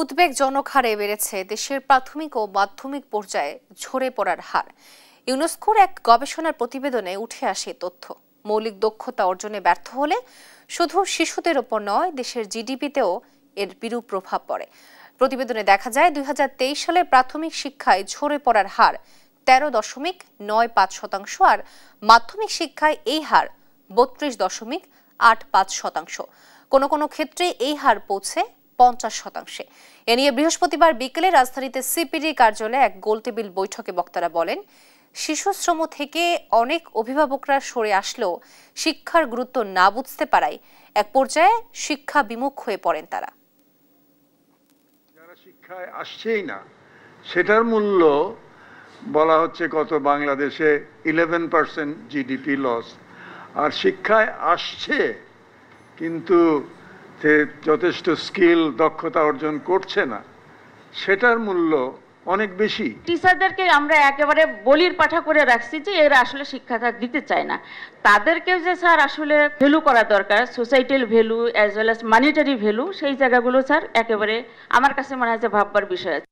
উদ্বেগজনক হারে বেড়েছে দেশের প্রাথমিক ও মাধ্যমিক পর্যায়ে ঝরে পড়ার হার। ইউনেস্কোর এক গবেষণার প্রতিবেদনে উঠে আসে তথ্য। মৌলিক দক্ষতা অর্জনে ব্যর্থ হলে শুধু শিশুদের ওপর নয়, দেশের জিডিপিতেও এর বিরূপ প্রভাব পড়ে। প্রতিবেদনে দেখা যায় ২০২৩ সালে প্রাথমিক শিক্ষায় ঝরে পড়ার হার ১৩.৯৫% আর মাধ্যমিক শিক্ষায় এই হার ৩২.৮৫%। কোনো কোনো ক্ষেত্রে এই হার পৌঁছে ৫০%। এ নিয়ে বৃহস্পতিবার বিকেলে রাজধানীতে সিপিডি কার্যালয়ে এক গোলটেবিল বৈঠকে বক্তারা বলেন, শিশুশ্রম থেকে অনেক অভিভাবকরা সরে আসলেও শিক্ষার গুরুত্ব না বুঝতে পারায় এক পর্যায়ে শিক্ষা বিমুখ হয়ে পড়েন তারা। যারা শিক্ষায় আসছেই না, সেটার মূল্য বলা হচ্ছে কত বাংলাদেশে 11% জিডিপি লস। আর শিক্ষায় আসছে কিন্তু যথেষ্ট স্কিল দক্ষতা অর্জন করছে না, সেটার মূল্য অনেক বেশি। টিচারদেরকে আমরা একেবারে বলির পাঠা করে রাখছি যে এরা আসলে শিক্ষাটা দিতে চায় না। তাদেরকেও যে স্যার আসলে ভ্যালু করা দরকার, societal value as well as monetary value, সেই জায়গাগুলো স্যার একেবারে আমার কাছে মনে হয় যে ভাববার বিষয় আছে।